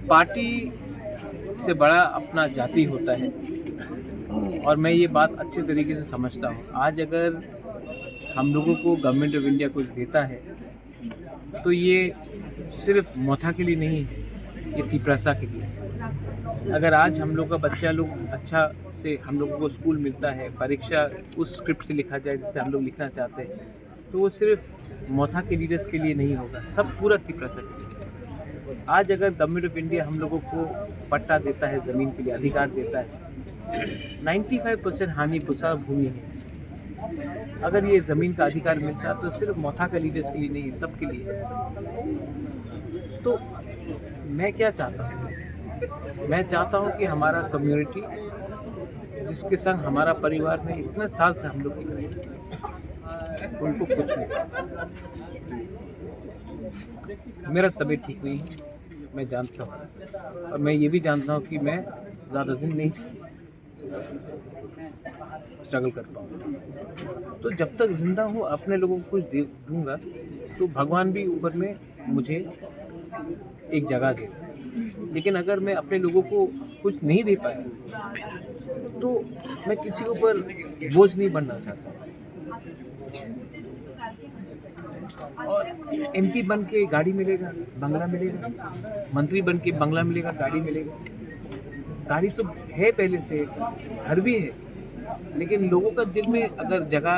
Party से बड़ा अपना जाति होता है और मैं ये बात अच्छे तरीके से समझता हूँ। आज अगर हम लोगों को गवर्नमेंट ऑफ इंडिया कुछ देता है तो ये सिर्फ मोथा के लिए नहीं है, ये तिपरासा के लिए है। अगर आज हम लोग का बच्चा लोग अच्छा से हम लोगों को स्कूल मिलता है, परीक्षा उस स्क्रिप्ट से लिखा जाए जिससे हम लोग लिखना चाहते हैं, तो वो सिर्फ मोथा के लीडर्स के लिए नहीं होगा, सब पूरा तिपरासा के लिए। आज अगर गवर्नमेंट ऑफ इंडिया हम लोगों को पट्टा देता है, ज़मीन के लिए अधिकार देता है, 95% हानि भूसा भूमि है। अगर ये ज़मीन का अधिकार मिलता है तो सिर्फ मोथा के लीडर्स के लिए नहीं है, सबके लिए है। तो मैं क्या चाहता हूँ? मैं चाहता हूँ कि हमारा कम्युनिटी जिसके संग हमारा परिवार में इतने साल से हम लोग की रहे, उनको कुछ नहीं। मेरा तबीयत ठीक नहीं है, मैं जानता हूँ, और मैं ये भी जानता हूँ कि मैं ज़्यादा दिन नहीं स्ट्रगल कर पाऊँ। तो जब तक जिंदा हूँ अपने लोगों को कुछ दे दूँगा तो भगवान भी ऊपर में मुझे एक जगह दे। लेकिन अगर मैं अपने लोगों को कुछ नहीं दे पाया तो मैं किसी के ऊपर बोझ नहीं बनना चाहता। और एमपी बन के गाड़ी मिलेगा, बंगला मिलेगा, मंत्री बन के बंगला मिलेगा, गाड़ी मिलेगा। गाड़ी तो है पहले से, घर भी है, लेकिन लोगों का दिल में अगर जगह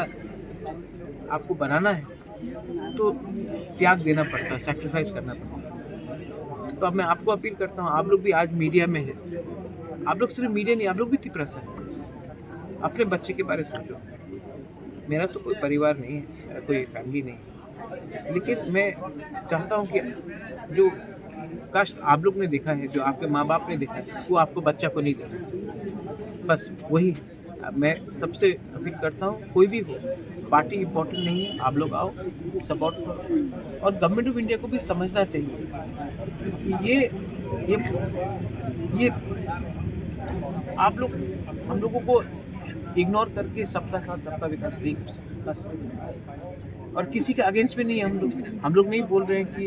आपको बनाना है तो त्याग देना पड़ता है, सैक्रिफाइस करना पड़ता है। तो अब मैं आपको अपील करता हूँ, आप लोग भी आज मीडिया में हैं, आप लोग सिर्फ मीडिया नहीं, आप लोग भी तिपरासा है। अपने बच्चे के बारे में सोचो। मेरा तो कोई परिवार नहीं है, मेरा कोई फैमिली नहीं है, लेकिन मैं चाहता हूँ कि जो कष्ट आप लोग ने देखा है, जो आपके माँ बाप ने देखा है, वो आपको बच्चा को नहीं देना। बस वही मैं सबसे अपील करता हूँ। कोई भी हो, पार्टी इम्पोर्टेंट नहीं है, आप लोग आओ, सपोर्ट करो। और गवर्नमेंट ऑफ इंडिया को भी समझना चाहिए कि ये आप लोग हम लोगों को इग्नोर करके सबका साथ सबका विकास नहीं कर सकते। बस, और किसी के अगेंस्ट में नहीं है हम लोग नहीं बोल रहे हैं कि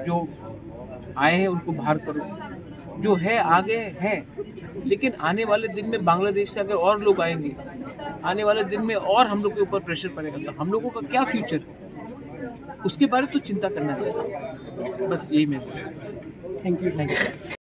जो आए हैं उनको बाहर करो, जो है आगे है। लेकिन आने वाले दिन में बांग्लादेश से अगर और लोग आएंगे, आने वाले दिन में और हम लोग के ऊपर प्रेशर पड़ेगा, तो हम लोगों का क्या फ्यूचर है, उसके बारे में तो चिंता करना चाहिए। बस यही मैं। Thank you.